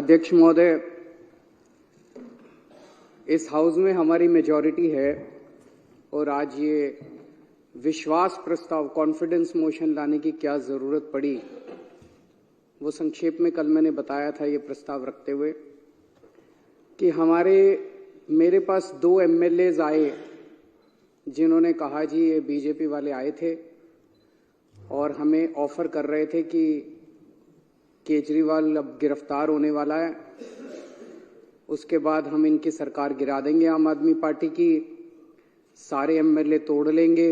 अध्यक्ष महोदय, इस हाउस में हमारी मेजॉरिटी है और आज ये विश्वास प्रस्ताव कॉन्फिडेंस मोशन लाने की क्या जरूरत पड़ी, वो संक्षेप में कल मैंने बताया था ये प्रस्ताव रखते हुए कि मेरे पास 2 एमएलएज आए जिन्होंने कहा जी ये बीजेपी वाले आए थे और हमें ऑफर कर रहे थे कि केजरीवाल अब गिरफ्तार होने वाला है, उसके बाद हम इनकी सरकार गिरा देंगे आम आदमी पार्टी की, सारे एमएलए तोड़ लेंगे,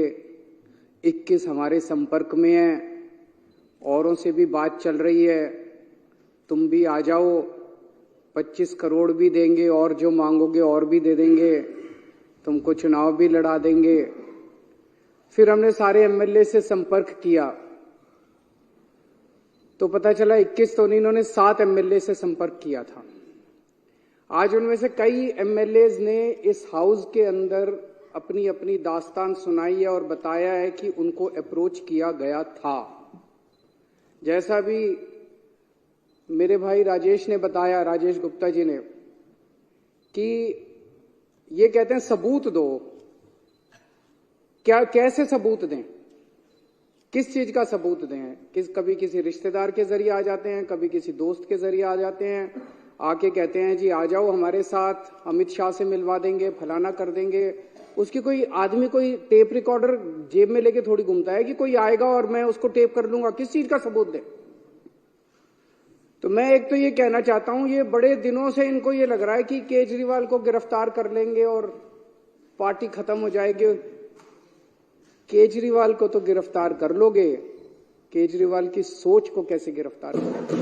21 हमारे संपर्क में हैं, औरों से भी बात चल रही है, तुम भी आ जाओ, 25 करोड़ भी देंगे और जो मांगोगे और भी दे देंगे, तुमको चुनाव भी लड़ा देंगे। फिर हमने सारे एमएलए से संपर्क किया तो पता चला 21 तो नहीं, इन्होंने 7 एमएलए से संपर्क किया था। आज उनमें से कई एमएलएज ने इस हाउस के अंदर अपनी अपनी दास्तान सुनाई है और बताया है कि उनको अप्रोच किया गया था। जैसा भी मेरे भाई राजेश ने बताया, राजेश गुप्ता जी ने, कि ये कहते हैं सबूत दो। कैसे सबूत दें? किस चीज का सबूत दें? कभी किसी रिश्तेदार के जरिए आ जाते हैं, कभी किसी दोस्त के जरिए आ जाते हैं, आके कहते हैं जी आ जाओ हमारे साथ, अमित शाह से मिलवा देंगे, फलाना कर देंगे। उसकी कोई आदमी कोई टेप रिकॉर्डर जेब में लेके थोड़ी घूमता है कि कोई आएगा और मैं उसको टेप कर लूंगा। किस चीज का सबूत दें? तो मैं एक तो ये कहना चाहता हूं, ये बड़े दिनों से इनको ये लग रहा है कि केजरीवाल को गिरफ्तार कर लेंगे और पार्टी खत्म हो जाएगी। केजरीवाल को तो गिरफ्तार कर लोगे, केजरीवाल की सोच को कैसे गिरफ्तार करोगे?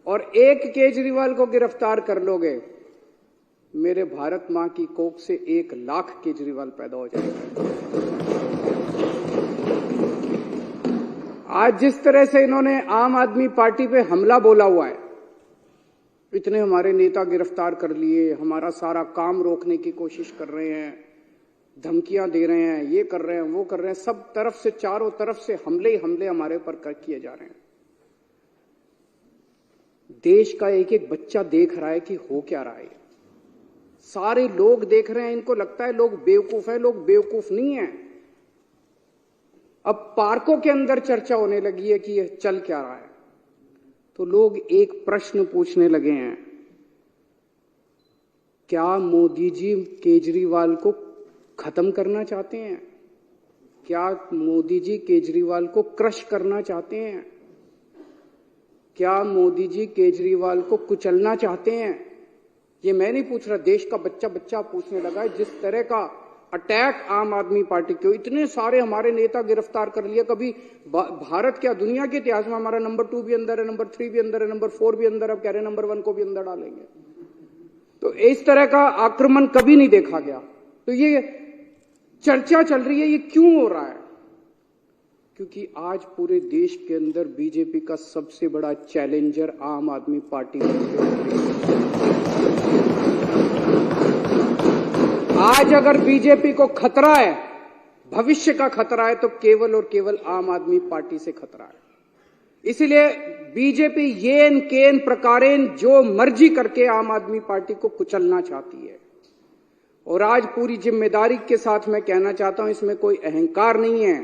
और एक केजरीवाल को गिरफ्तार कर लोगे, मेरे भारत मां की कोख से 1 लाख केजरीवाल पैदा हो जाएगा। आज जिस तरह से इन्होंने आम आदमी पार्टी पे हमला बोला हुआ है, इतने हमारे नेता गिरफ्तार कर लिए, हमारा सारा काम रोकने की कोशिश कर रहे हैं, धमकियां दे रहे हैं, ये कर रहे हैं, वो कर रहे हैं, सब तरफ से, चारों तरफ से हमले ही हमले हमारे ऊपर किए जा रहे हैं। देश का एक एक बच्चा देख रहा है कि हो क्या रहा है। सारे लोग देख रहे हैं, इनको लगता है लोग बेवकूफ है, लोग बेवकूफ नहीं है। अब पार्कों के अंदर चर्चा होने लगी है कि ये चल क्या रहा है, तो लोग एक प्रश्न पूछने लगे हैं, क्या मोदी जी केजरीवाल को खत्म करना चाहते हैं? क्या मोदी जी केजरीवाल को क्रश करना चाहते हैं? क्या मोदी जी केजरीवाल को कुचलना चाहते हैं? ये मैं नहीं पूछ रहा, देश का बच्चा बच्चा पूछने लगा है। जिस तरह का अटैक आम आदमी पार्टी के, इतने सारे हमारे नेता गिरफ्तार कर लिया, कभी भारत क्या दुनिया के इतिहास में हमारा नंबर 2 भी अंदर है, नंबर 3 भी अंदर है, नंबर 4 भी अंदर, अब कह रहे हैं नंबर 1 को भी अंदर डालेंगे। तो इस तरह का आक्रमण कभी नहीं देखा गया। तो ये चर्चा चल रही है, ये क्यों हो रहा है? क्योंकि आज पूरे देश के अंदर बीजेपी का सबसे बड़ा चैलेंजर आम आदमी पार्टी है। आज अगर बीजेपी को खतरा है, भविष्य का खतरा है, तो केवल और केवल आम आदमी पार्टी से खतरा है। इसलिए बीजेपी येन केन प्रकारेण जो मर्जी करके आम आदमी पार्टी को कुचलना चाहती है। और आज पूरी जिम्मेदारी के साथ मैं कहना चाहता हूं, इसमें कोई अहंकार नहीं है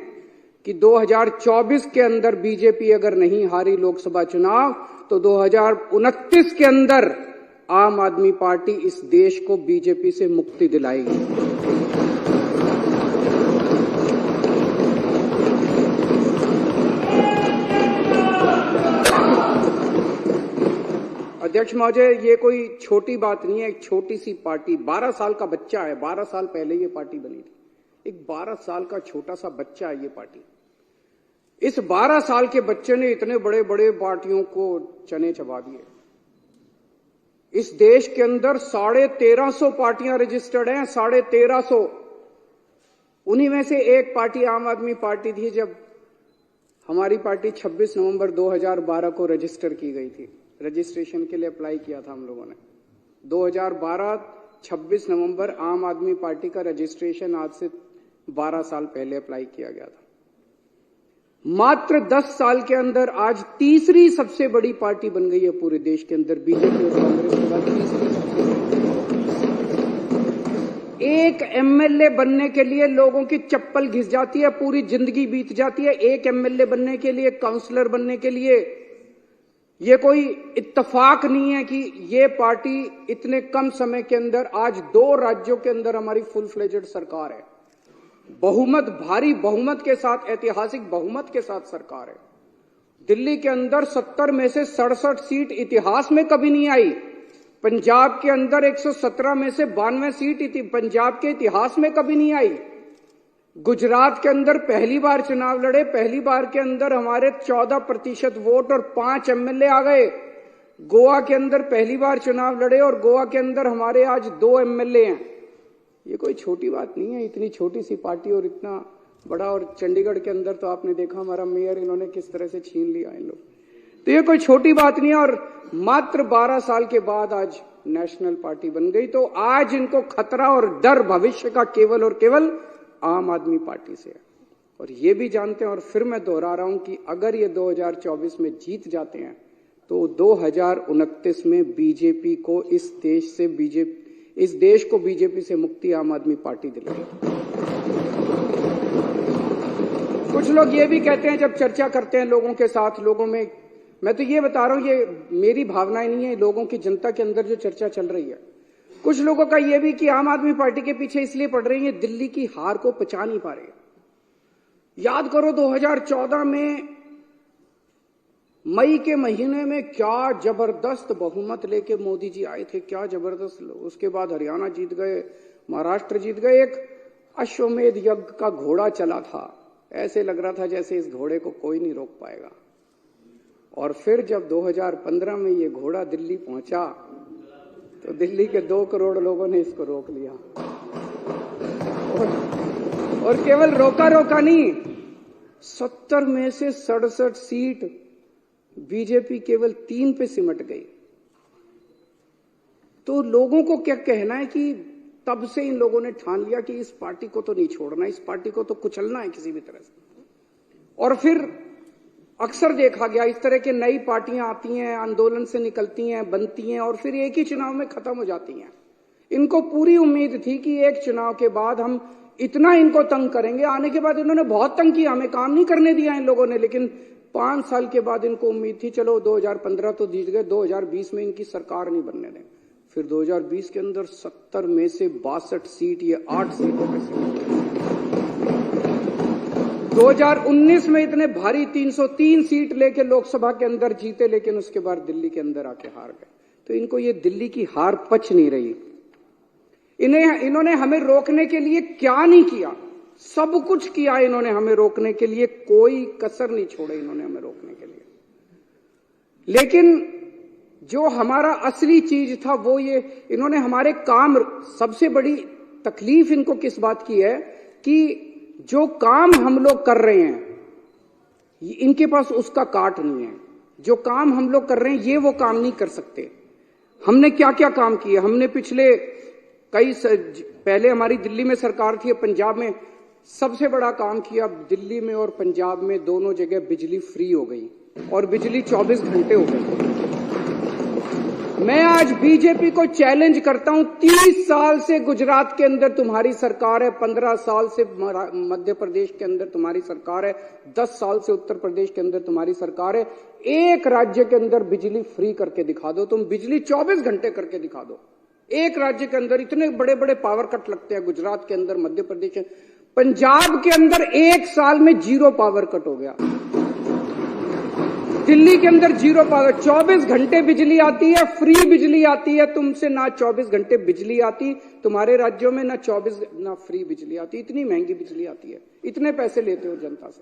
कि 2024 के अंदर बीजेपी अगर नहीं हारी लोकसभा चुनाव, तो 2029 के अंदर आम आदमी पार्टी इस देश को बीजेपी से मुक्ति दिलाएगी। अध्यक्ष महोदय, ये कोई छोटी बात नहीं है। एक छोटी सी पार्टी, 12 साल का बच्चा है, 12 साल पहले ये पार्टी बनी थी। एक 12 साल का छोटा सा बच्चा है ये पार्टी। इस 12 साल के बच्चे ने इतने बड़े बड़े पार्टियों को चने चबा दिए। इस देश के अंदर 1350 पार्टियां रजिस्टर्ड हैं, 1350। उन्हीं में से एक पार्टी आम आदमी पार्टी थी। जब हमारी पार्टी 26 नवंबर 2012 को रजिस्टर की गई थी, रजिस्ट्रेशन के लिए अप्लाई किया था हम लोगों ने। 2012 26 नवंबर आम आदमी पार्टी का रजिस्ट्रेशन आज से 12 साल पहले अप्लाई किया गया था। मात्र 10 साल के अंदर आज तीसरी सबसे बड़ी पार्टी बन गई है पूरे देश के अंदर। बीजेपी और कांग्रेस के बाद तीसरी सबसे बड़ी। एक एमएलए बनने के लिए लोगों की चप्पल घिस जाती है, पूरी जिंदगी बीत जाती है एक एमएलए बनने के लिए, काउंसलर बनने के लिए। ये कोई इत्तेफाक नहीं है कि ये पार्टी इतने कम समय के अंदर आज 2 राज्यों के अंदर हमारी फुल फ्लेजेड सरकार है, बहुमत, भारी बहुमत के साथ, ऐतिहासिक बहुमत के साथ सरकार है। दिल्ली के अंदर 70 में से 67 सीट इतिहास में कभी नहीं आई। पंजाब के अंदर 117 में से 92 सीट पंजाब के इतिहास में कभी नहीं आई। गुजरात के अंदर पहली बार चुनाव लड़े, पहली बार के अंदर हमारे 14% वोट और 5 एमएलए आ गए। गोवा के अंदर पहली बार चुनाव लड़े और गोवा के अंदर हमारे आज 2 एमएलए हैं। ये कोई छोटी बात नहीं है, इतनी छोटी सी पार्टी और इतना बड़ा। और चंडीगढ़ के अंदर तो आपने देखा हमारा मेयर इन्होंने किस तरह से छीन लिया इन लोग। तो ये कोई छोटी बात नहीं है। और मात्र 12 साल के बाद आज नेशनल पार्टी बन गई। तो आज इनको खतरा और डर भविष्य का केवल और केवल आम आदमी पार्टी से है। और ये भी जानते हैं, और फिर मैं दोहरा रहा हूं कि अगर ये 2024 में जीत जाते हैं तो 2029 में बीजेपी को इस देश को बीजेपी से मुक्ति आम आदमी पार्टी दिलाएगी। कुछ लोग ये भी कहते हैं जब चर्चा करते हैं लोगों के साथ, लोगों में, मैं तो ये बता रहा हूं, ये मेरी भावनाएं नहीं है, लोगों की, जनता के अंदर जो चर्चा चल रही है, कुछ लोगों का ये भी कि आम आदमी पार्टी के पीछे इसलिए पड़ रही है, दिल्ली की हार को पचा नहीं पा रहे। याद करो 2014 में मई के महीने में क्या जबरदस्त बहुमत लेके मोदी जी आए थे, क्या जबरदस्त। उसके बाद हरियाणा जीत गए, महाराष्ट्र जीत गए। एक अश्वमेध यज्ञ का घोड़ा चला था, ऐसे लग रहा था जैसे इस घोड़े को कोई नहीं रोक पाएगा। और फिर जब 2015 में ये घोड़ा दिल्ली पहुंचा तो दिल्ली के 2 करोड़ लोगों ने इसको रोक लिया। और केवल रोका नहीं, 70 में से 67 सीट बीजेपी केवल 3 पे सिमट गई। तो लोगों को क्या कहना है कि तब से इन लोगों ने ठान लिया कि इस पार्टी को तो नहीं छोड़ना, इस पार्टी को तो कुचलना है किसी भी तरह से। और फिर अक्सर देखा गया इस तरह के नई पार्टियां आती हैं, आंदोलन से निकलती हैं, बनती हैं और फिर एक ही चुनाव में खत्म हो जाती हैं। इनको पूरी उम्मीद थी कि एक चुनाव के बाद हम इतना इनको तंग करेंगे। आने के बाद इन्होंने बहुत तंग किया, हमें काम नहीं करने दिया इन लोगों ने। लेकिन 5 साल के बाद इनको उम्मीद थी चलो 2015 तो जीत गए, 2020 में इनकी सरकार नहीं बनने दें। फिर 2020 के अंदर 70 में से 62 सीट, ये 8 सीटों में से 2019 में इतने भारी 303 सीट लेके लोकसभा के अंदर जीते, लेकिन उसके बाद दिल्ली के अंदर आके हार गए। तो इनको ये दिल्ली की हार पच नहीं रही। इन्होंने हमें रोकने के लिए क्या नहीं किया, सब कुछ किया इन्होंने हमें रोकने के लिए, कोई कसर नहीं छोड़े इन्होंने हमें रोकने के लिए। लेकिन जो हमारा असली चीज था वो ये, इन्होंने हमारे काम, सबसे बड़ी तकलीफ इनको किस बात की है कि जो काम हम लोग कर रहे हैं इनके पास उसका काट नहीं है। जो काम हम लोग कर रहे हैं ये वो काम नहीं कर सकते। हमने क्या क्या काम किए, हमने पिछले पहले हमारी दिल्ली में सरकार थी, पंजाब में सबसे बड़ा काम किया। दिल्ली में और पंजाब में दोनों जगह बिजली फ्री हो गई और बिजली 24 घंटे हो गई। मैं आज बीजेपी को चैलेंज करता हूं, 30 साल से गुजरात के अंदर तुम्हारी सरकार है, 15 साल से मध्य प्रदेश के अंदर तुम्हारी सरकार है, 10 साल से उत्तर प्रदेश के अंदर तुम्हारी सरकार है। एक राज्य के अंदर बिजली फ्री करके दिखा दो, तुम बिजली 24 घंटे करके दिखा दो। एक राज्य के अंदर इतने बड़े बड़े पावर कट लगते हैं, गुजरात के अंदर, मध्य प्रदेश के, पंजाब के अंदर 1 साल में 0 पावर कट हो गया। दिल्ली के अंदर 0 पावर, 24 घंटे बिजली आती है, फ्री बिजली आती है। तुमसे ना 24 घंटे बिजली आती, तुम्हारे राज्यों में ना 24 ना फ्री बिजली आती। इतनी महंगी बिजली आती है, इतने पैसे लेते हो जनता से।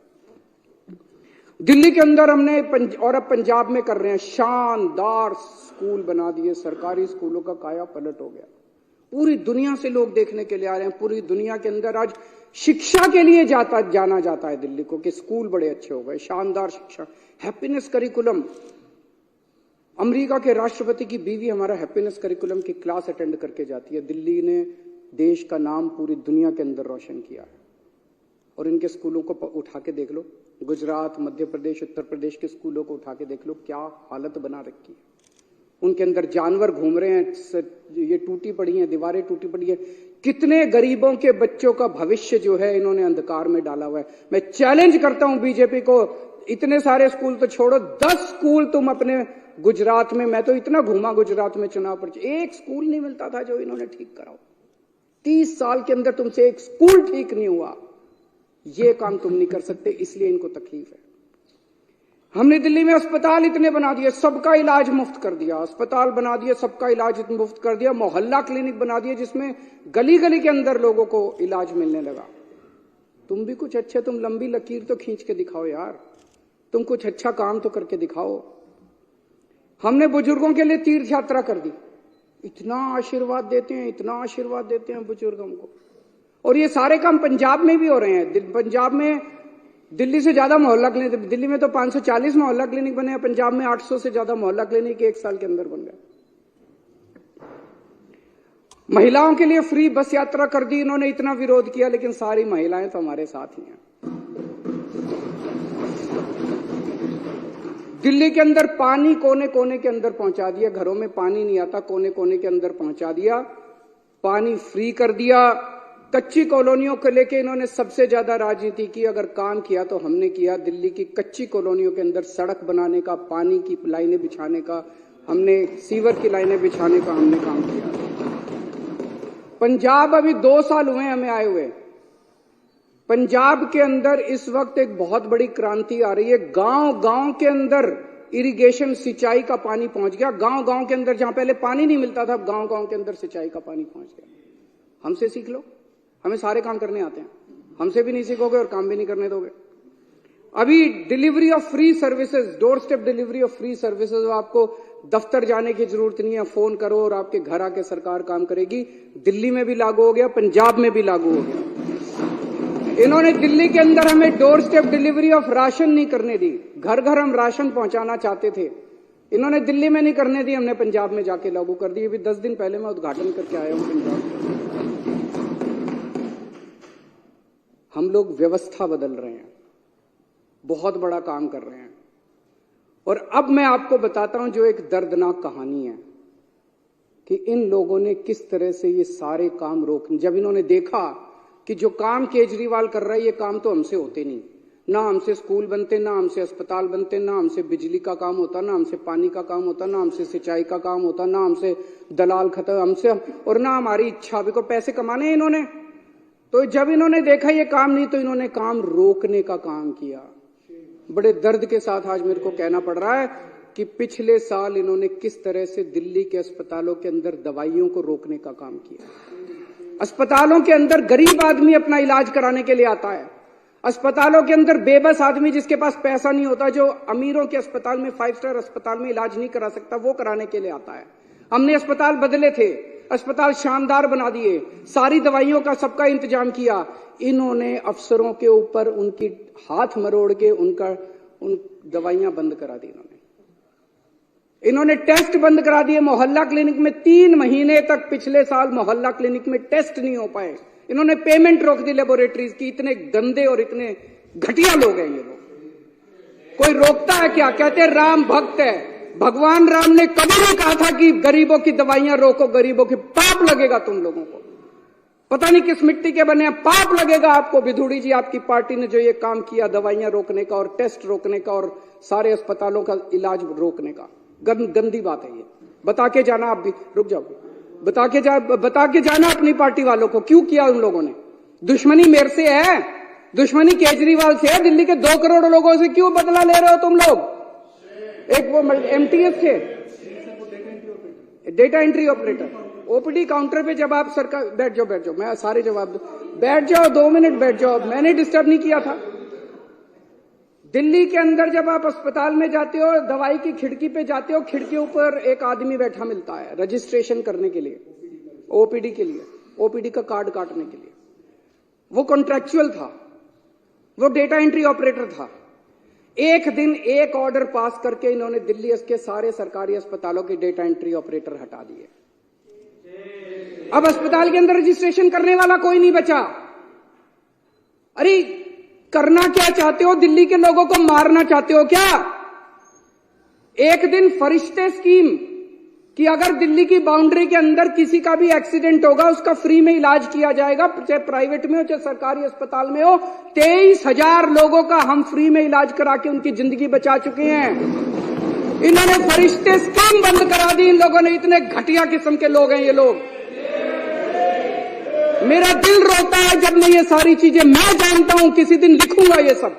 दिल्ली के अंदर हमने और अब पंजाब में कर रहे हैं, शानदार स्कूल बना दिए, सरकारी स्कूलों का काया पलट हो गया। पूरी दुनिया से लोग देखने के लिए आ रहे हैं। पूरी दुनिया के अंदर आज शिक्षा के लिए जाना जाता है दिल्ली को कि स्कूल बड़े अच्छे हो गए, शानदार शिक्षा, हैप्पीनेस करिकुलम। अमेरिका के राष्ट्रपति की बीवी हमारा हैप्पीनेस करिकुलम की क्लास अटेंड करके जाती है। दिल्ली ने देश का नाम पूरी दुनिया के अंदर रोशन किया है। और इनके स्कूलों को उठा के देख लो, गुजरात, मध्य प्रदेश, उत्तर प्रदेश के स्कूलों को उठा के देख लो, क्या हालत बना रखी है। उनके अंदर जानवर घूम रहे हैं, ये टूटी पड़ी हैं, दीवारें टूटी पड़ी है। कितने गरीबों के बच्चों का भविष्य जो है इन्होंने अंधकार में डाला हुआ है। मैं चैलेंज करता हूं बीजेपी को, इतने सारे स्कूल तो छोड़ो, 10 स्कूल तुम अपने गुजरात में, मैं तो इतना घूमा गुजरात में चुनाव पर, एक स्कूल नहीं मिलता था जो इन्होंने ठीक कराओ। 30 साल के अंदर तुमसे एक स्कूल ठीक नहीं हुआ। ये काम तुम नहीं कर सकते, इसलिए इनको तकलीफ है। हमने दिल्ली में अस्पताल इतने बना दिए, सबका इलाज मुफ्त कर दिया, अस्पताल बना दिए, सबका इलाज मुफ्त कर दिया, मोहल्ला क्लिनिक बना दिए जिसमें गली गली के अंदर लोगों को इलाज मिलने लगा। तुम भी कुछ अच्छे, तुम लंबी लकीर तो खींच के दिखाओ यार, तुम कुछ अच्छा काम तो करके दिखाओ। हमने बुजुर्गों के लिए तीर्थ यात्रा कर दी, इतना आशीर्वाद देते हैं, इतना आशीर्वाद देते हैं बुजुर्गों को। और ये सारे काम पंजाब में भी हो रहे हैं। पंजाब में दिल्ली से ज्यादा मोहल्ला क्लिनिक, दिल्ली में तो 540 मोहल्ला क्लिनिक बने हैं, पंजाब में 800 से ज्यादा मोहल्ला क्लिनिक 1 साल के अंदर बन गए। महिलाओं के लिए फ्री बस यात्रा कर दी इन्होंने, इतना विरोध किया, लेकिन सारी महिलाएं तो हमारे साथ ही हैं। दिल्ली के अंदर पानी कोने कोने के अंदर पहुंचा दिया, घरों में पानी नहीं आता, कोने कोने के अंदर पहुंचा दिया, पानी फ्री कर दिया। कच्ची कॉलोनियों को लेके इन्होंने सबसे ज्यादा राजनीति की, अगर काम किया तो हमने किया। दिल्ली की कच्ची कॉलोनियों के अंदर सड़क बनाने का, पानी की लाइनें बिछाने का, हमने सीवर की लाइनें बिछाने का हमने काम किया। पंजाब अभी 2 साल हुए हमें आए हुए, पंजाब के अंदर इस वक्त एक बहुत बड़ी क्रांति आ रही है। गांव गांव के अंदर इरिगेशन, सिंचाई का पानी पहुंच गया। गांव गांव के अंदर जहां पहले पानी नहीं मिलता था, अब गांव गांव के अंदर सिंचाई का पानी पहुंच गया। हमसे सीख लो, हमें सारे काम करने आते हैं, हमसे भी नहीं सीखोगे और काम भी नहीं करने दोगे। अभी delivery of free services, door step delivery of free services, आपको दफ्तर जाने की जरूरत नहीं है, फोन करो और आपके घर आके सरकार काम करेगी। दिल्ली में भी लागू हो गया, पंजाब में भी लागू हो गया। इन्होंने दिल्ली के अंदर हमें door step delivery of ration नहीं करने दी, घर घर हम राशन पहुंचाना चाहते थे, इन्होंने दिल्ली में नहीं करने दी, हमने पंजाब में जाके लागू कर दी। अभी 10 दिन पहले मैं उद्घाटन करके आया हूं पंजाब। हम लोग व्यवस्था बदल रहे हैं, बहुत बड़ा काम कर रहे हैं। और अब मैं आपको बताता हूं जो एक दर्दनाक कहानी है कि इन लोगों ने किस तरह से ये सारे काम रोक, जब इन्होंने देखा कि जो काम केजरीवाल कर रहा है ये काम तो हमसे होते नहीं, ना हमसे स्कूल बनते, ना हमसे अस्पताल बनते, ना हमसे बिजली का काम होता, ना हमसे पानी का काम होता, ना हमसे सिंचाई का काम होता, ना हमसे दलाल खत्म, हमसे और ना हमारी इच्छा भी को पैसे कमाने हैं इन्होंने। तो जब इन्होंने देखा ये काम नहीं, तो इन्होंने काम रोकने का काम किया। बड़े दर्द के साथ आज मेरे को कहना पड़ रहा है कि पिछले साल इन्होंने किस तरह से दिल्ली के अस्पतालों के अंदर दवाइयों को रोकने का काम किया। अस्पतालों के अंदर गरीब आदमी अपना इलाज कराने के लिए आता है, अस्पतालों के अंदर बेबस आदमी जिसके पास पैसा नहीं होता, जो अमीरों के अस्पताल में, 5 स्टार अस्पताल में इलाज नहीं करा सकता, वो कराने के लिए आता है। हमने अस्पताल बदले थे, अस्पताल शानदार बना दिए, सारी दवाइयों का सबका इंतजाम किया। इन्होंने अफसरों के ऊपर उनकी हाथ मरोड़ के उन दवाइयां बंद करा दी। इन्होंने टेस्ट बंद करा दिए। मोहल्ला क्लिनिक में 3 महीने तक पिछले साल मोहल्ला क्लिनिक में टेस्ट नहीं हो पाए। इन्होंने पेमेंट रोक दी लेबोरेटरीज की। इतने गंदे और इतने घटिया लोग हैं ये लोग। कोई रोकता है क्या? कहते हैं राम भक्त है। भगवान राम ने कभी नहीं कहा था कि गरीबों की दवाइयां रोको, गरीबों की। पाप लगेगा तुम लोगों को, पता नहीं किस मिट्टी के बने हैं, पाप लगेगा आपको। विधुड़ी जी, आपकी पार्टी ने जो ये काम किया दवाइयां रोकने का और टेस्ट रोकने का और सारे अस्पतालों का इलाज रोकने का, गंदी बात है ये। बता के जाना, आप भी रुक जाओ, बता के जाना अपनी पार्टी वालों को क्यों किया उन लोगों ने। दुश्मनी मेरे से है, दुश्मनी केजरीवाल से है। दिल्ली के 2 करोड़ लोगों से क्यों बदला ले रहे हो तुम लोग? एक वो MTS थे, data entry operator, OPD counter पे जब आप सरकार, बैठ जाओ, मैं सारे जवाब दूं, बैठ जाओ, 2 मिनट बैठ जाओ, मैंने डिस्टर्ब नहीं किया था। दिल्ली के अंदर जब आप अस्पताल में जाते हो, दवाई की खिड़की पे जाते हो, खिड़की ऊपर एक आदमी बैठा मिलता है रजिस्ट्रेशन करने के लिए, OPD के लिए, OPD का कार्ड काटने के लिए। वो कॉन्ट्रैक्चुअल था, वो डेटा एंट्री ऑपरेटर था। एक दिन एक ऑर्डर पास करके इन्होंने दिल्ली के सारे सरकारी अस्पतालों के डेटा एंट्री ऑपरेटर हटा दिए। अब अस्पताल के अंदर रजिस्ट्रेशन करने वाला कोई नहीं बचा। अरे करना क्या चाहते हो? दिल्ली के लोगों को मारना चाहते हो क्या? एक दिन फरिश्ते स्कीम कि अगर दिल्ली की बाउंड्री के अंदर किसी का भी एक्सीडेंट होगा उसका फ्री में इलाज किया जाएगा, चाहे प्राइवेट में हो चाहे सरकारी अस्पताल में हो। 23,000 लोगों का हम फ्री में इलाज करा के उनकी जिंदगी बचा चुके हैं। इन्होंने फरिश्ते स्कीम बंद करा दी। इन लोगों ने, इतने घटिया किस्म के लोग हैं ये लोग। मेरा दिल रोता है जब मैं ये सारी चीजें, मैं जानता हूं किसी दिन लिखूंगा ये सब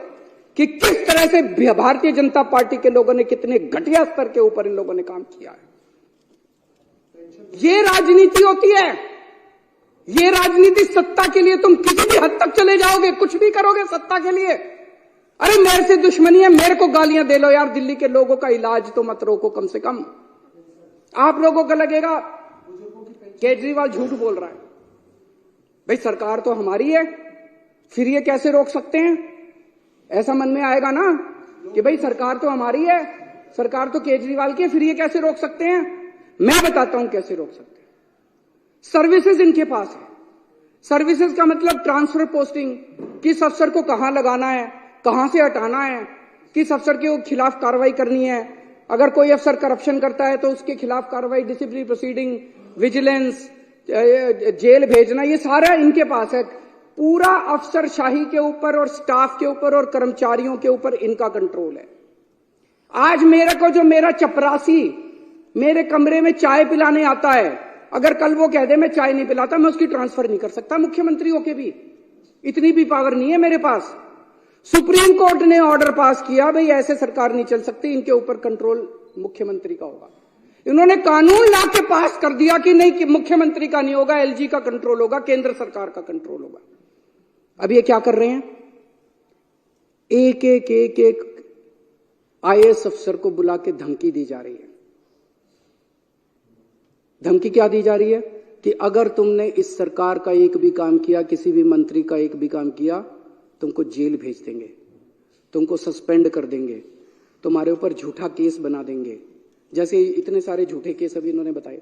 कि किस तरह से भारतीय जनता पार्टी के लोगों ने कितने घटिया स्तर के ऊपर इन लोगों ने काम किया है। ये राजनीति होती है। ये राजनीति सत्ता के लिए तुम किसी भी हद तक चले जाओगे, कुछ भी करोगे सत्ता के लिए। अरे मेरे से दुश्मनी है, मेरे को गालियां दे लो यार, दिल्ली के लोगों का इलाज तो मत रोको कम से कम। आप लोगों को लगेगा केजरीवाल झूठ बोल रहा है। भाई सरकार तो हमारी है, फिर ये कैसे रोक सकते हैं? ऐसा मन में आएगा ना कि भाई सरकार तो हमारी है, सरकार तो केजरीवाल की है, फिर ये कैसे रोक सकते हैं? मैं बताता हूं कैसे रोक सकते हैं। सर्विसेज इनके पास है। सर्विसेज का मतलब ट्रांसफर पोस्टिंग, किस अफसर को कहां लगाना है, कहां से हटाना है, किस अफसर के खिलाफ कार्रवाई करनी है। अगर कोई अफसर करप्शन करता है तो उसके खिलाफ कार्रवाई, डिसिप्लिनरी प्रोसीडिंग, विजिलेंस, जेल भेजना, ये सारा इनके पास है। पूरा अफसरशाही के ऊपर और स्टाफ के ऊपर और कर्मचारियों के ऊपर इनका कंट्रोल है। आज मेरे को जो मेरा चपरासी मेरे कमरे में चाय पिलाने आता है, अगर कल वो कह दे मैं चाय नहीं पिलाता, मैं उसकी ट्रांसफर नहीं कर सकता मुख्यमंत्री होके भी। इतनी भी पावर नहीं है मेरे पास। सुप्रीम कोर्ट ने ऑर्डर पास किया, भाई ऐसे सरकार नहीं चल सकती, इनके ऊपर कंट्रोल मुख्यमंत्री का होगा। इन्होंने कानून ला के पास कर दिया कि नहीं, कि मुख्यमंत्री का नहीं होगा, एलजी का कंट्रोल होगा, केंद्र सरकार का कंट्रोल होगा। अब ये क्या कर रहे हैं? एक एक एक एक आईएएस अफसर को बुला के धमकी दी जा रही है। धमकी क्या दी जा रही है कि अगर तुमने इस सरकार का एक भी काम किया, किसी भी मंत्री का एक भी काम किया, तुमको जेल भेज देंगे, तुमको सस्पेंड कर देंगे, तुम्हारे ऊपर झूठा केस बना देंगे। जैसे इतने सारे झूठे केस अभी इन्होंने बताए,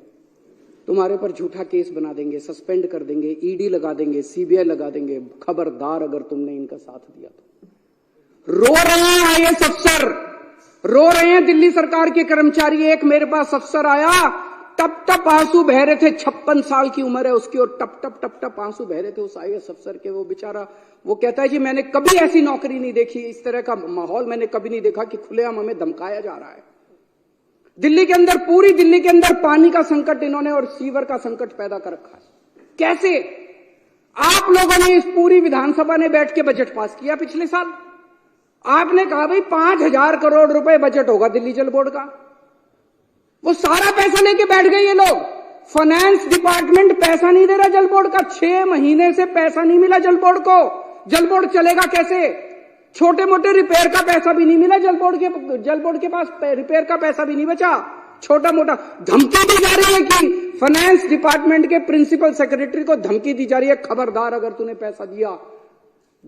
तुम्हारे ऊपर झूठा केस बना देंगे, सस्पेंड कर देंगे, ईडी लगा देंगे, सीबीआई लगा देंगे। खबरदार अगर तुमने इनका साथ दिया तो। रो रहे हैं आईएएस अफसर, रो रहे हैं दिल्ली सरकार के कर्मचारी। एक मेरे पास अफसर आया, टप टप आंसू बह रहे थे, 56 साल की उम्र है उसकी, और टप टप टप टप आंसू बह रहे थे उस आईएएस अफसर के। वो बेचारा, वो कहता है जी मैंने कभी ऐसी नौकरी नहीं देखी, इस तरह का माहौल मैंने कभी नहीं देखा कि खुलेआम हमें धमकाया जा रहा है। दिल्ली के अंदर, पूरी दिल्ली के अंदर पानी का संकट इन्होंने और सीवर का संकट पैदा कर रखा है। कैसे? आप लोगों ने, इस पूरी विधानसभा ने बैठ के बजट पास किया पिछले साल। आपने कहा भाई 5,000 करोड़ रुपए बजट होगा दिल्ली जल बोर्ड का। वो सारा पैसा लेके बैठ गए ये लोग। फाइनेंस डिपार्टमेंट पैसा नहीं दे रहा जल बोर्ड का। 6 महीने से पैसा नहीं मिला जल बोर्ड को। जल बोर्ड चलेगा कैसे? छोटे मोटे रिपेयर का पैसा भी नहीं मिला जल बोर्ड के पास रिपेयर का पैसा भी नहीं बचा। छोटा मोटा धमकी दी जा रही है कि फाइनेंस डिपार्टमेंट के प्रिंसिपल सेक्रेटरी को धमकी दी जा रही है, खबरदार अगर तूने पैसा दिया।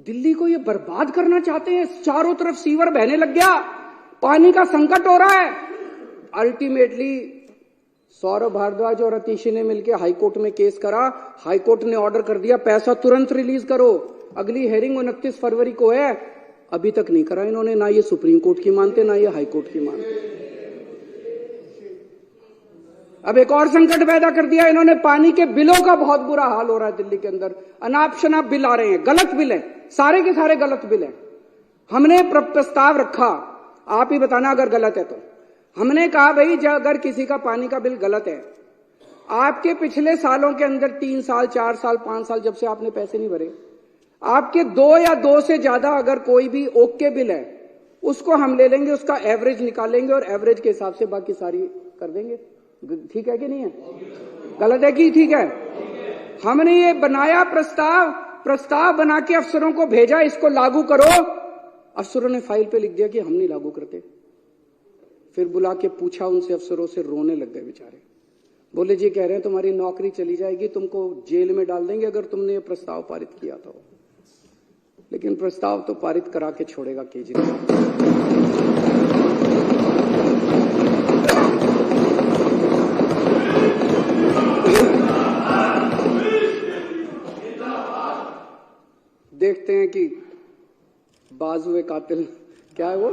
दिल्ली को ये बर्बाद करना चाहते हैं। चारों तरफ सीवर बहने लग गया, पानी का संकट हो रहा है। अल्टीमेटली सौरभ भारद्वाज और अतीशी ने मिलकर हाईकोर्ट में केस करा। हाईकोर्ट ने ऑर्डर कर दिया पैसा तुरंत रिलीज करो। अगली हेयरिंग 29 फरवरी को है, अभी तक नहीं करा इन्होंने। ना ये सुप्रीम कोर्ट की मानते, ना ये हाईकोर्ट की मानते। अब एक और संकट पैदा कर दिया इन्होंने। पानी के बिलों का बहुत बुरा हाल हो रहा है दिल्ली के अंदर। अनाप शनाप बिल आ रहे हैं, गलत बिल है, सारे के सारे गलत बिल है। हमने प्रस्ताव रखा, आप ही बताना अगर गलत है तो। हमने कहा भाई अगर किसी का पानी का बिल गलत है, आपके पिछले सालों के अंदर 3 साल 4 साल 5 साल जब से आपने पैसे नहीं भरे, आपके 2 या 2 से ज्यादा अगर कोई भी ओके बिल है, उसको हम ले लेंगे, उसका एवरेज निकालेंगे और एवरेज के हिसाब से बाकी सारी कर देंगे। ठीक है कि नहीं है? गलत है कि ठीक है? हमने ये बनाया प्रस्ताव बना के अफसरों को भेजा, इसको लागू करो। अफसरों ने फाइल पे लिख दिया कि हम नहीं लागू करते। फिर बुला के पूछा उनसे, अफसरों से, रोने लग गए बेचारे। बोले जी कह रहे हैं तुम्हारी नौकरी चली जाएगी, तुमको जेल में डाल देंगे अगर तुमने ये प्रस्ताव पारित किया तो। लेकिन प्रस्ताव तो पारित करा के छोड़ेगा केजरीवाल। देखते हैं कि बाजुए कातिल, क्या है वो?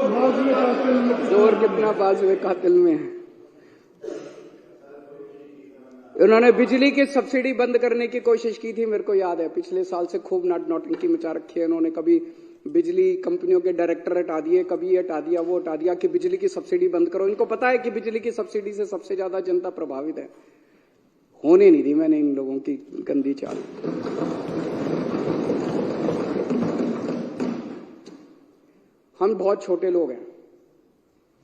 बाजुए कातिल, जोर कितना बाजुए कातिल में है। उन्होंने बिजली की सब्सिडी बंद करने की कोशिश की थी, मेरे को याद है। पिछले साल से खूब नौटंकी मचा रखी है उन्होंने। कभी बिजली कंपनियों के डायरेक्टर हटा दिए, कभी ये हटा दिया, वो हटा दिया कि बिजली की सब्सिडी बंद करो। इनको पता है कि बिजली की सब्सिडी से सबसे ज्यादा जनता प्रभावित है। होने नहीं दी मैंने इन लोगों की गंदी चाल। हम बहुत छोटे लोग हैं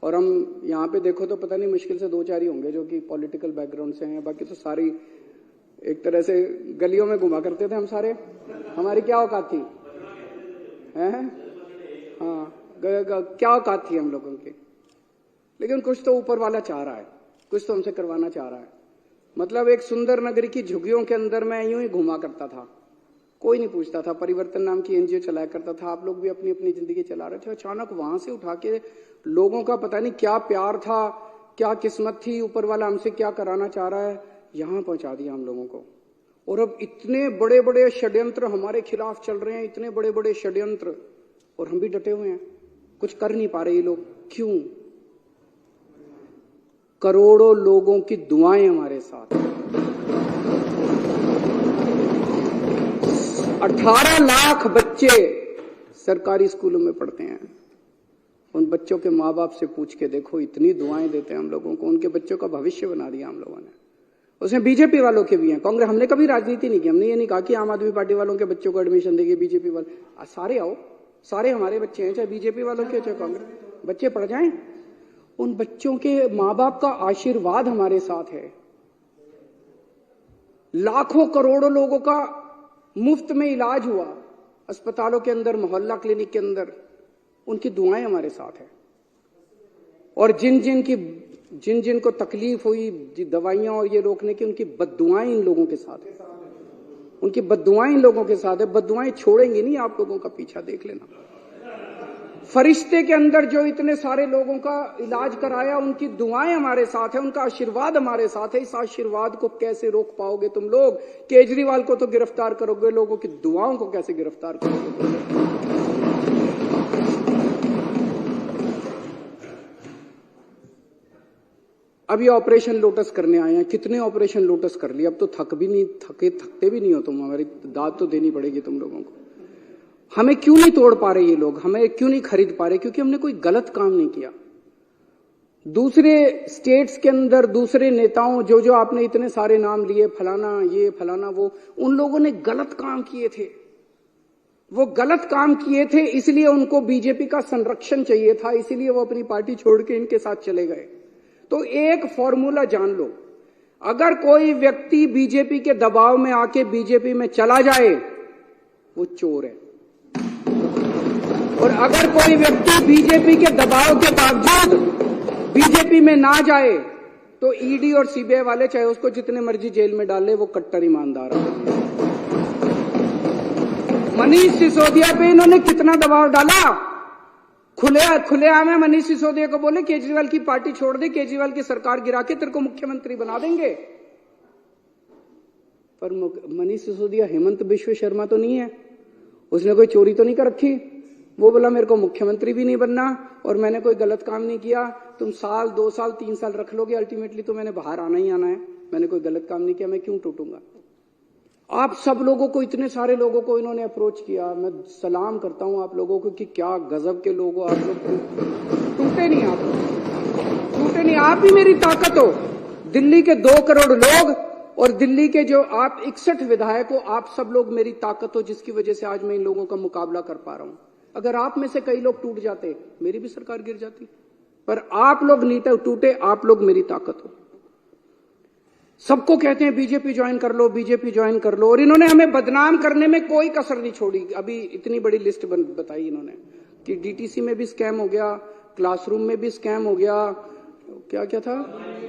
और हम यहाँ पे देखो तो पता नहीं मुश्किल से 2-4 ही होंगे जो कि पॉलिटिकल बैकग्राउंड से हैं। बाकी तो सारी एक तरह से गलियों में घुमा करते थे हम सारे। हमारी क्या औकात थी? हैं? हाँ, क्या औकात थी हम लोगों की? लेकिन कुछ तो ऊपर वाला चाह रहा है, कुछ तो हमसे करवाना चाह रहा है। मतलब एक सुंदर नगरी की झुग्गियों के अंदर मैं यूं ही घुमा करता था, कोई नहीं पूछता था। परिवर्तन नाम की एनजीओ चलाया करता था, आप लोग भी अपनी अपनी जिंदगी चला रहे थे। अचानक वहां से उठा के लोगों का पता नहीं क्या प्यार था, क्या किस्मत थी, ऊपर वाला हमसे क्या कराना चाह रहा है, यहां पहुंचा दिया हम लोगों को। और अब इतने बड़े बड़े षड्यंत्र हमारे खिलाफ चल रहे हैं, इतने बड़े बड़े षड्यंत्र, और हम भी डटे हुए हैं, कुछ कर नहीं पा रहे ये लोग। क्यों? करोड़ों लोगों की दुआएं हमारे साथ। 18 लाख बच्चे सरकारी स्कूलों में पढ़ते हैं। उन बच्चों के माँ बाप से पूछ के देखो, इतनी दुआएं देते हैं हम लोगों को। उनके बच्चों का भविष्य बना दिया हम लोगों ने। उसमें बीजेपी वालों के भी हैं, कांग्रेस। हमने कभी राजनीति नहीं की, हमने ये नहीं कहा कि आम आदमी पार्टी वालों के बच्चों को एडमिशन देगी, बीजेपी वाले। सारे आओ, सारे हमारे बच्चे हैं, चाहे बीजेपी वालों के चाहे कांग्रेस। बच्चे पढ़ जाएं। उन बच्चों के माँ बाप का आशीर्वाद हमारे साथ है। लाखों करोड़ों लोगों का मुफ्त में इलाज हुआ अस्पतालों के अंदर, मोहल्ला क्लिनिक के अंदर। उनकी दुआएं हमारे साथ है। और जिन जिन को तकलीफ हुई दवाइयां और ये रोकने की, उनकी बद्दुआएं इन लोगों के साथ है। उनकी बद्दुआएं इन लोगों के साथ है। बद्दुआएं छोड़ेंगी नहीं आप लोगों का, पीछा देख लेना। फरिश्ते के अंदर जो इतने सारे लोगों का इलाज कराया, उनकी दुआएं हमारे साथ है, उनका आशीर्वाद हमारे साथ है। इस आशीर्वाद को कैसे रोक पाओगे तुम लोग? केजरीवाल को तो गिरफ्तार करोगे, लोगों की दुआओं को कैसे गिरफ्तार करोगे? अब ये ऑपरेशन लोटस करने आए हैं। कितने ऑपरेशन लोटस कर लिए, अब तो थकते भी नहीं हो तुम। हमारी दाद तो देनी पड़ेगी तुम लोगों को। हमें क्यों नहीं तोड़ पा रहे ये लोग, हमें क्यों नहीं खरीद पा रहे? क्योंकि हमने कोई गलत काम नहीं किया। दूसरे स्टेट्स के अंदर दूसरे नेताओं जो आपने इतने सारे नाम लिए, फलाना ये फलाना वो, उन लोगों ने गलत काम किए थे। वो गलत काम किए थे, इसलिए उनको बीजेपी का संरक्षण चाहिए था, इसीलिए वो अपनी पार्टी छोड़ के इनके साथ चले गए। तो एक फॉर्मूला जान लो, अगर कोई व्यक्ति बीजेपी के दबाव में आके बीजेपी में चला जाए, वो चोर है। और अगर कोई व्यक्ति बीजेपी के दबाव के बावजूद बीजेपी में ना जाए, तो ईडी और सीबीआई वाले चाहे उसको जितने मर्जी जेल में डाले, वो कट्टर ईमानदार है। मनीष सिसोदिया पे इन्होंने कितना दबाव डाला। खुलेआम में मनीष सिसोदिया को बोले केजरीवाल की पार्टी छोड़ दे, केजरीवाल की सरकार गिरा के तेरे को मुख्यमंत्री बना देंगे। पर मनीष सिसोदिया हेमंत बिश्व शर्मा तो नहीं है, उसने कोई चोरी तो नहीं कर रखी। वो बोला मेरे को मुख्यमंत्री भी नहीं बनना और मैंने कोई गलत काम नहीं किया। तुम 1 साल 2 साल 3 साल रख लोगे, अल्टीमेटली तो मैंने बाहर आना ही आना है। मैंने कोई गलत काम नहीं किया, मैं क्यों टूटूंगा? आप सब लोगों को, इतने सारे लोगों को इन्होंने अप्रोच किया। मैं सलाम करता हूं आप लोगों को कि क्या गजब के लोग हो आप लोग। टूटे नहीं, आप टूटे नहीं। आप ही मेरी ताकत हो। दिल्ली के 2 करोड़ लोग और दिल्ली के जो आप 61 विधायक हो, आप सब लोग मेरी ताकत हो, जिसकी वजह से आज मैं इन लोगों का मुकाबला कर पा रहा हूं। अगर आप में से कई लोग टूट जाते, मेरी भी सरकार गिर जाती। पर आप लोग नहीं टूटे, आप लोग मेरी ताकत हो। सबको कहते हैं बीजेपी ज्वाइन कर लो, बीजेपी ज्वाइन कर लो, और इन्होंने हमें बदनाम करने में कोई कसर नहीं छोड़ी। अभी इतनी बड़ी लिस्ट बताई इन्होंने कि डीटीसी में भी स्कैम हो गया, क्लासरूम में भी स्कैम हो गया, क्या क्या था,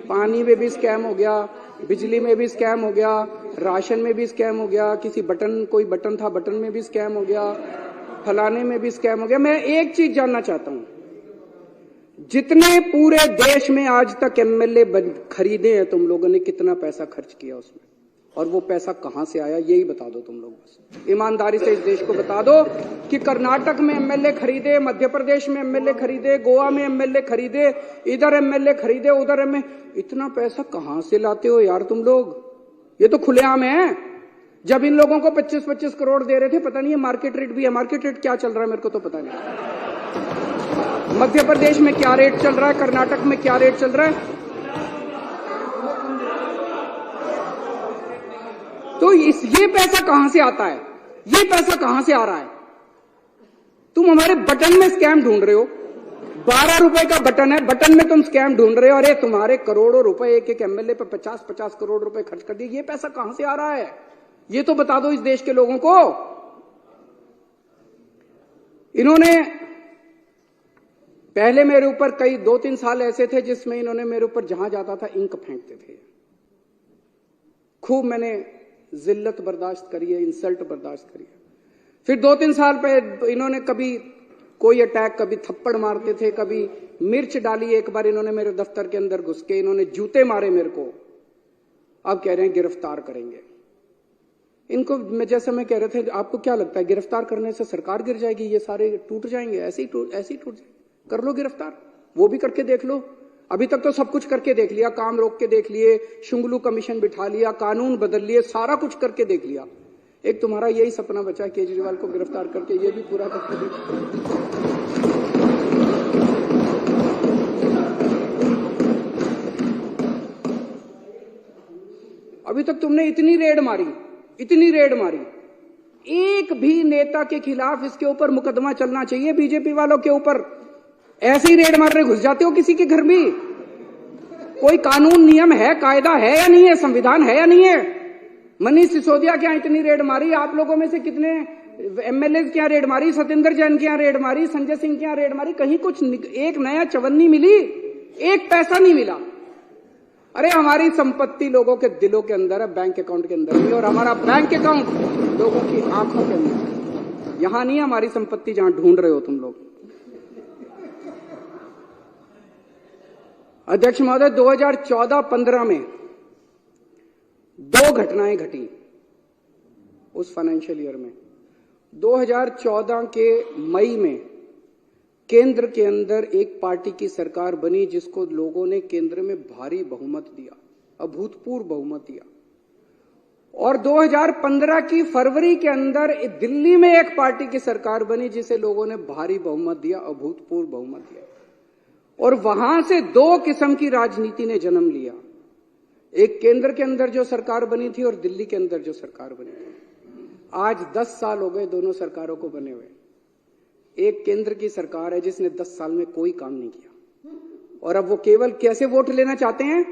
पानी में भी स्कैम हो गया, बिजली में भी स्कैम हो गया, राशन में भी स्कैम हो गया, किसी बटन, कोई बटन था बटन में भी स्कैम हो गया, फलाने में भी स्कैम हो गया। मैं एक चीज जानना चाहता हूं, जितने पूरे देश में आज तक एमएलए खरीदे हैं तुम लोगों ने, कितना पैसा खर्च किया उसमें? और वो पैसा कहां से आया यही बता दो तुम लोग। बस ईमानदारी से इस देश को बता दो कि कर्नाटक में एमएलए खरीदे, मध्य प्रदेश में एमएलए खरीदे, गोवा में एमएलए खरीदे, इधर एमएलए खरीदे, उधर एमएलए। इतना पैसा कहां से लाते हो यार तुम लोग? ये तो खुलेआम है। जब इन लोगों को 25-25 करोड़ दे रहे थे, पता नहीं है मार्केट रेट भी है। मार्केट रेट क्या चल रहा है मेरे को तो पता नहीं। मध्य प्रदेश में क्या रेट चल रहा है, कर्नाटक में क्या रेट चल रहा है। तो ये पैसा कहां से आता है? ये पैसा कहां से आ रहा है? तुम हमारे बटन में स्कैम ढूंढ रहे हो। 12 रुपए का बटन है, बटन में तुम स्कैम ढूंढ रहे हो। अरे तुम्हारे करोड़ों रुपए एक एक एमएलए पे 50-50 करोड़ रुपए खर्च कर दिए। ये पैसा कहां से आ रहा है? ये तो बता दो इस देश के लोगों को। इन्होंने पहले मेरे ऊपर कई 2-3 साल ऐसे थे जिसमें इन्होंने मेरे ऊपर जहां जाता था इंक फेंकते थे। खूब मैंने जिल्लत बर्दाश्त करी है, इंसल्ट बर्दाश्त करी है। फिर 2-3 साल पे इन्होंने कभी कोई अटैक, कभी थप्पड़ मारते थे, कभी मिर्च डाली। एक बार इन्होंने मेरे दफ्तर के अंदर घुस के इन्होंने जूते मारे मेरे को। अब कह रहे हैं गिरफ्तार करेंगे इनको। मैं जैसे मैं कह रहे थे, आपको क्या लगता है गिरफ्तार करने से सरकार गिर जाएगी, ये सारे टूट जाएंगे? ऐसे ही टूट जाएंगे। कर लो गिरफ्तार, वो भी करके देख लो। अभी तक तो सब कुछ करके देख लिया, काम रोक के देख लिए, शुंगलू कमीशन बिठा लिया, कानून बदल लिए, सारा कुछ करके देख लिया। एक तुम्हारा यही सपना बचा केजरीवाल को गिरफ्तार करके, ये भी पूरा करके देख। अभी तक तुमने इतनी रेड मारी, एक भी नेता के खिलाफ इसके ऊपर मुकदमा चलना चाहिए। बीजेपी वालों के ऊपर ऐसे ही रेड मारने घुस जाते हो किसी के घर भी। कोई कानून नियम है, कायदा है या नहीं है, संविधान है या नहीं है? मनीष सिसोदिया के यहां इतनी रेड मारी, आप लोगों में से कितने एमएलए के यहां रेड मारी, सत्येंद्र जैन के यहां रेड मारी, संजय सिंह के यहां रेड मारी, कहीं कुछ एक नया चवन्नी मिली? एक पैसा नहीं मिला। अरे हमारी संपत्ति लोगों के दिलों के अंदर है, बैंक अकाउंट के अंदर नहीं। और हमारा बैंक अकाउंट लोगों की आंखों के अंदर। यहां नहीं है हमारी संपत्ति जहां ढूंढ रहे हो तुम लोग। अध्यक्ष महोदय, 2014-15 में 2 घटनाएं घटी उस फाइनेंशियल ईयर में। 2014 के मई में केंद्र के अंदर एक पार्टी की सरकार बनी जिसको लोगों ने केंद्र में भारी बहुमत दिया, अभूतपूर्व बहुमत दिया। और 2015 की फरवरी के अंदर दिल्ली में एक पार्टी की सरकार बनी जिसे लोगों ने भारी बहुमत दिया, अभूतपूर्व बहुमत दिया। और वहां से 2 किस्म की राजनीति ने जन्म लिया। एक केंद्र के अंदर जो सरकार बनी थी और दिल्ली के अंदर जो सरकार बनी थी। आज 10 साल हो गए दोनों सरकारों को बने हुए। एक केंद्र की सरकार है जिसने 10 साल में कोई काम नहीं किया, और अब वो केवल कैसे वोट लेना चाहते हैं?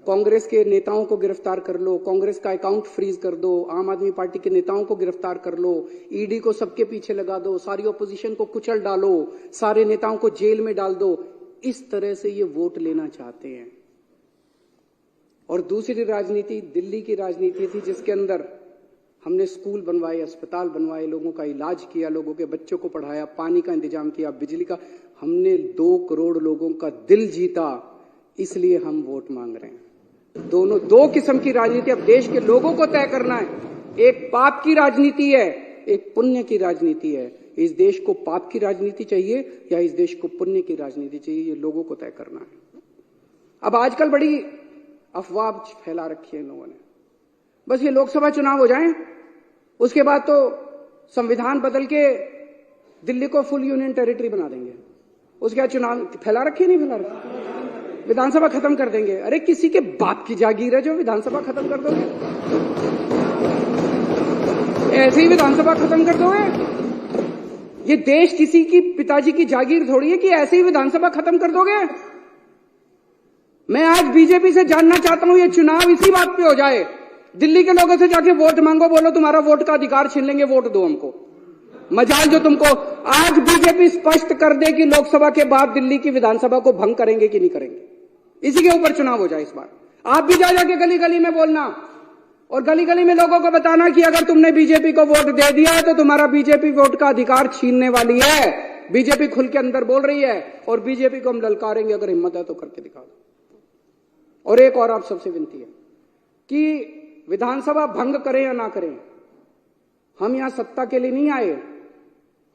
कांग्रेस के नेताओं को गिरफ्तार कर लो, कांग्रेस का अकाउंट फ्रीज कर दो, आम आदमी पार्टी के नेताओं को गिरफ्तार कर लो, ईडी को सबके पीछे लगा दो, सारी ओपोजिशन को कुचल डालो, सारे नेताओं को जेल में डाल दो। इस तरह से ये वोट लेना चाहते हैं। और दूसरी राजनीति दिल्ली की राजनीति थी जिसके अंदर हमने स्कूल बनवाए, अस्पताल बनवाए, लोगों का इलाज किया, लोगों के बच्चों को पढ़ाया, पानी का इंतजाम किया, बिजली का। हमने 2 करोड़ लोगों का दिल जीता, इसलिए हम वोट मांग रहे हैं। दोनों 2 किस्म की राजनीति अब देश के लोगों को तय करना है। एक पाप की राजनीति है, एक पुण्य की राजनीति है। इस देश को पाप की राजनीति चाहिए या इस देश को पुण्य की राजनीति चाहिए, ये लोगों को तय करना है। अब आजकल बड़ी अफवाह फैला रखी है इन लोगों ने। बस ये लोकसभा चुनाव हो जाएं, उसके बाद तो संविधान बदल के दिल्ली को फुल यूनियन टेरिटरी बना देंगे। उसके बाद चुनाव फैला रखी नहीं फैला रखी, विधानसभा खत्म कर देंगे। अरे किसी के बाप की जागीर है जो विधानसभा खत्म कर दोगे? ऐसे ही विधानसभा खत्म कर दोगे? ये देश किसी की पिताजी की जागीर थोड़ी है कि ऐसे ही विधानसभा खत्म कर दोगे। मैं आज बीजेपी से जानना चाहता हूं, ये चुनाव इसी बात पे हो जाए, दिल्ली के लोगों से जाके वोट मांगो, बोलो तुम्हारा वोट का अधिकार छीन लेंगे, वोट दो हमको। मजाल जो तुमको। आज बीजेपी स्पष्ट कर दे कि लोकसभा के बाद दिल्ली की विधानसभा को भंग करेंगे कि नहीं करेंगे, इसी के ऊपर चुनाव हो जाए इस बार। आप भी जा जाके गली गली में बोलना और गली गली में लोगों को बताना कि अगर तुमने बीजेपी को वोट दे दिया तो तुम्हारा बीजेपी वोट का अधिकार छीनने वाली है। बीजेपी खुल के अंदर बोल रही है और बीजेपी को हम ललकारेंगे, अगर हिम्मत है तो करके दिखा दो। और एक और आप सबसे विनती है कि विधानसभा भंग करें या ना करें, हम यहां सत्ता के लिए नहीं आए,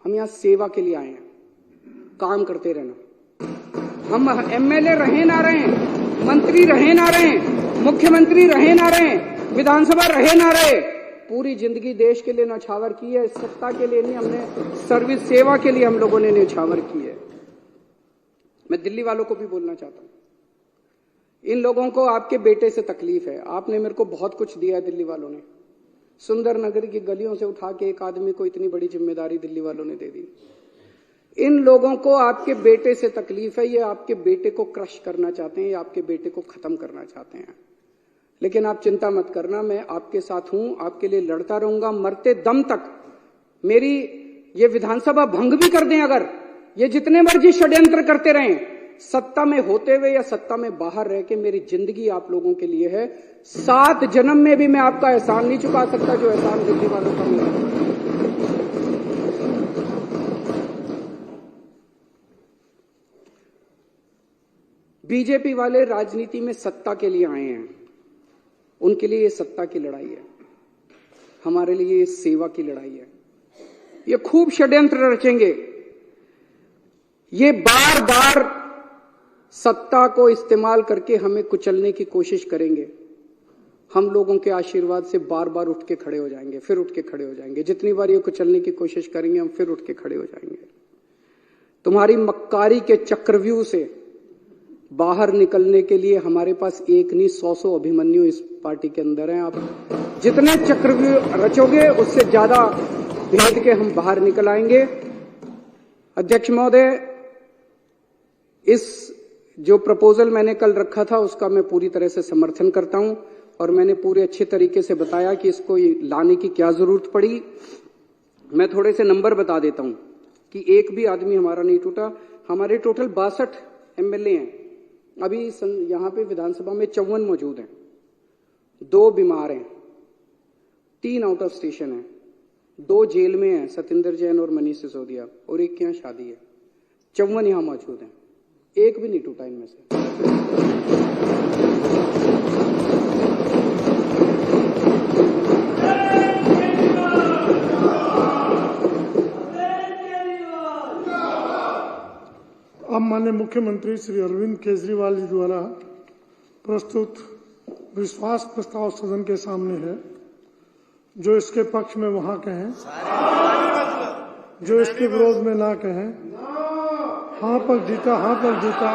हम यहां सेवा के लिए आए हैं, काम करते रहना। हम एमएलए रहे ना रहे, मंत्री रहे ना रहे, मुख्यमंत्री रहे ना रहे, विधानसभा रहे ना रहे, पूरी जिंदगी देश के लिए न्यौछावर की है, सत्ता के लिए नहीं, हमने सर्विस सेवा के लिए हम लोगों ने न्यौछावर की है। मैं दिल्ली वालों को भी बोलना चाहता हूं, इन लोगों को आपके बेटे से तकलीफ है। आपने मेरे को बहुत कुछ दिया है दिल्ली वालों ने, सुंदर नगर की गलियों से उठा के एक आदमी को इतनी बड़ी जिम्मेदारी दिल्ली वालों ने दे दी। इन लोगों को आपके बेटे से तकलीफ है, ये आपके बेटे को क्रश करना चाहते हैं, ये आपके बेटे को खत्म करना चाहते हैं। लेकिन आप चिंता मत करना, मैं आपके साथ हूं, आपके लिए लड़ता रहूंगा मरते दम तक। मेरी ये विधानसभा भंग भी कर दें, अगर ये जितने मर्जी षड्यंत्र करते रहें, सत्ता में होते हुए या सत्ता में बाहर रह के, मेरी जिंदगी आप लोगों के लिए है। 7 जन्म में भी मैं आपका एहसान नहीं चुका सकता जो एहसान दिल्ली वालों का मिला। बीजेपी वाले राजनीति में सत्ता के लिए आए हैं, उनके लिए ये सत्ता की लड़ाई है, हमारे लिए ये सेवा की लड़ाई है। ये खूब षड्यंत्र रचेंगे, ये बार बार सत्ता को इस्तेमाल करके हमें कुचलने की कोशिश करेंगे। हम लोगों के आशीर्वाद से बार बार उठ के खड़े हो जाएंगे, फिर उठ के खड़े हो जाएंगे। जितनी बार ये कुचलने की कोशिश करेंगे, हम फिर उठ के खड़े हो जाएंगे। तुम्हारी मक्कारी के चक्रव्यूह से बाहर निकलने के लिए हमारे पास एक नहीं 100 अभिमन्यु इस पार्टी के अंदर हैं। आप जितने चक्रव्यूह रचोगे, उससे ज्यादा भेद के हम बाहर निकल आएंगे। अध्यक्ष महोदय, इस जो प्रपोजल मैंने कल रखा था उसका मैं पूरी तरह से समर्थन करता हूं, और मैंने पूरे अच्छे तरीके से बताया कि इसको लाने की क्या जरूरत पड़ी। मैं थोड़े से नंबर बता देता हूं कि एक भी आदमी हमारा नहीं टूटा। हमारे टोटल 62 एमएलए हैं, अभी यहां पे विधानसभा में 54 मौजूद हैं, 2 बीमार हैं, 3 आउट ऑफ स्टेशन हैं, 2 जेल में हैं, सत्येंद्र जैन और मनीष सिसोदिया, और एक के यहां शादी है। 54 यहां मौजूद हैं, एक भी नहीं टूटा इनमें से। अब माननीय मुख्यमंत्री श्री अरविंद केजरीवाल जी द्वारा प्रस्तुत विश्वास प्रस्ताव सदन के सामने है। जो इसके पक्ष में वहां कहें, जो इसके विरोध में ना कहें। हाँ पर जीता, हाँ पर जीता।